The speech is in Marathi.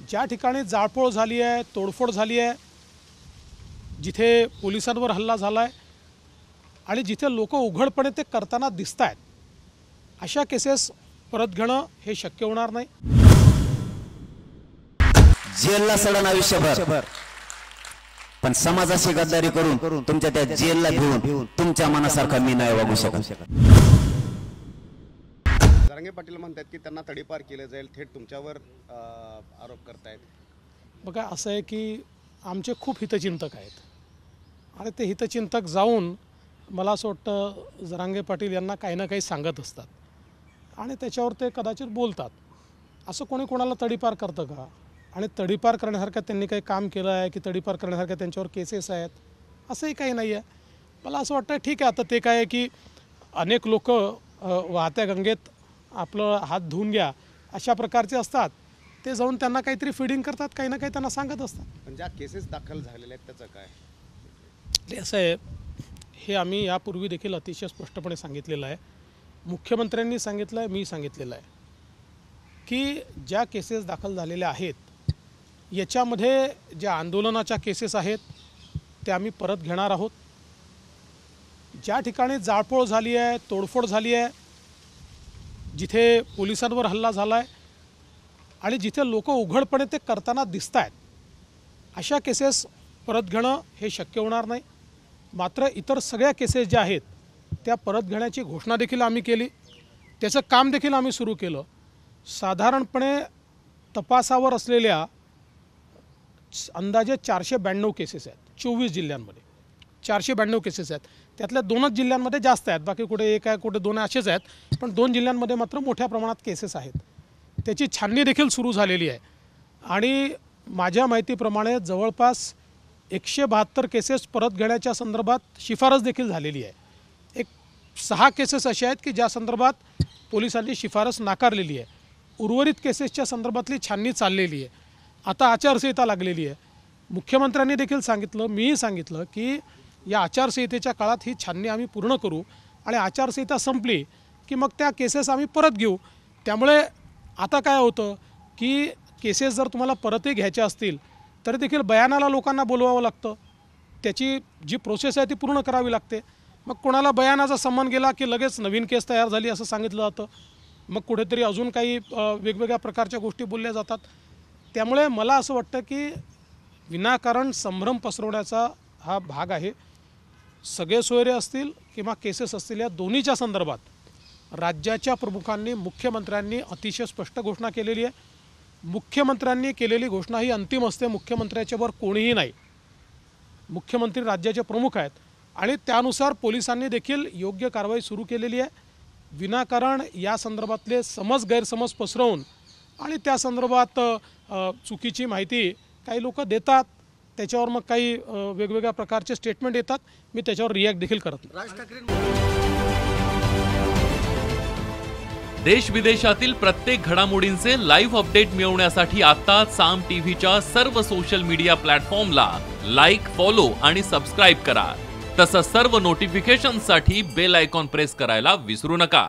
ज्या ठिकाणी जाळपोळ झाली आहे, तोडफोड झाली आहे, जिथे पोलिसांवर हल्ला झाला आहे आणि जिथे लोक उघडपणे ते करताना दिसत आहेत, अशा केसेस परत घेणं हे शक्य होणार नाही। जेलला सडन आयुष्यभर, पण समाजाशी गद्दारी करून तुमच्या त्या जेलला घेऊन तुमच्या मनासारखा मी नाही वागू शकत। जरांगे पाटील म्हणतात की त्यांना तडीपार केले जाईल, थेट तुमच्यावर आरोप करतायत। बघा, असं आहे की आमचे खूप हितचिंतक आहेत आणि ते हितचिंतक जाऊन मला असं वाटतं जरांगे पाटील यांना काही ना काही सांगत असतात आणि त्याच्यावर ते कदाचित बोलतात। असं कोणी कोणाला तडीपार करतं का? आणि तडीपार करण्यासारखं त्यांनी काही काम केलं आहे की तडीपार करण्यासारखं त्यांच्यावर केसेस आहेत, असंही काही नाही आहे। मला असं वाटतं ठीक आहे, आता ते काय आहे की अनेक लोक वाहत्या गंगेत आपलं हात धुवून घ्या अशा प्रकारचे असतात, ते जाऊन त्यांना काहीतरी फीडिंग करतात, काही ना काही त्यांना सांगत असतात। पण ज्या केसेस दाखल झालेल्या आहेत त्याचं काय? ते असं आहे, हे आम्ही यापूर्वी देखील अतिशय स्पष्टपणे सांगितलेलं आहे, मुख्यमंत्र्यांनी सांगितलं आहे, मी सांगितलेलं आहे की ज्या केसेस दाखल झालेल्या आहेत याच्यामध्ये ज्या आंदोलनाच्या केसेस आहेत त्या आम्ही परत घेणार आहोत। ज्या ठिकाणी जाळपोळ झाली आहे, तोडफोड झाली आहे, जिथे पोलिसांवर हल्ला झाला आहे आणि जिथे लोक उघडपणे ते करताना दिसत आहेत, अशा केसेस परत घेणं हे शक्य होणार नाही। मात्र इतर सगळ्या केसेस ज्या आहेत त्या परत घेण्याची घोषणा देखील आम्ही केली, त्याचं काम देखील आम्ही सुरू केलं। साधारणपणे तपासावर असलेल्या अंदाजे 492 केसेस आहेत 24 जिल्ह्यांमध्ये, 492 केसेस आहेत। त्यातल्या 2च जिल्ह्यांमध्ये जास्त आहेत, बाकी कुठे एक आहे कुठे 2 असेच आहेत, पण 2 जिल्ह्यांमध्ये मात्र मोठ्या प्रमाणात केसेस आहेत। त्याची छाननी देखील सुरू झालेली आहे आणि माझ्या माहितीप्रमाणे जवळपास 172 केसेस परत घेण्याच्या संदर्भात शिफारस देखील झालेली आहे। एक 6 केसेस अशा आहेत की ज्या संदर्भात पोलिसांनी शिफारस नाकारलेली आहे। उर्वरित केसेसच्या संदर्भातली छाननी चाललेली आहे। आता आचारसंहिता लागलेली आहे। मुख्यमंत्र्यांनी देखील सांगितलं, मीही सांगितलं की या आचारसंहितेच्या काळात ही छाननी आम्ही पूर्ण करू आणि आचारसंहिता संपली की मग त्या केसेस आम्ही परत घेऊ। त्यामुळे आता काय होतं की केसेस जर तुम्हाला परतही घ्यायच्या असतील तरी देखील बयानाला लोकांना बोलवावं लागतं, त्याची जी प्रोसेस आहे ती पूर्ण करावी लागते। मग कोणाला बयानाचा संबंध गेला की लगेच नवीन केस तयार झाली असं सांगितलं जातं, मग कुठेतरी अजून काही वेगवेगळ्या प्रकारच्या गोष्टी बोलल्या जातात। त्यामुळे मला असं वाटतं की विनाकारण संभ्रम पसरवण्याचा हा भाग आहे। सगळे सोयरे असतील किंवा केसेस असतील, या दोन्हीच्या संदर्भात राज्याच्या प्रमुखांनी, मुख्यमंत्र्यांनी अतिशय स्पष्ट घोषणा केलेली आहे। मुख्यमंत्र्यांनी केलेली घोषणा ही अंतिम असते, मुख्यमंत्र्याच्यावर कोणीही नाही। मुख्यमंत्री राज्याचे प्रमुख आहेत आणि त्यानुसार पोलिसांनी देखील योग्य कारवाई सुरू केलेली आहे। विनाकारण या संदर्भातले गैरसमज पसरवून आणि त्या संदर्भात चुकीची माहिती काही लोक देतात, त्याच्यावर मग काही वेगवेगळ्या प्रकारचे स्टेटमेंट येतात, मी त्याच्यावर रिॲक्ट देखील करत नाही। देश विदेशातील प्रत्येक घडामोडींचे लाईव्ह अपडेट मिळवण्यासाठी आता साम टीव्हीच्या सर्व सोशल मीडिया प्लॅटफॉर्मला लाईक, फॉलो आणि सबस्क्राईब करा। तसंच सर्व नोटिफिकेशनसाठी बेल आयकॉन प्रेस करायला विसरू नका।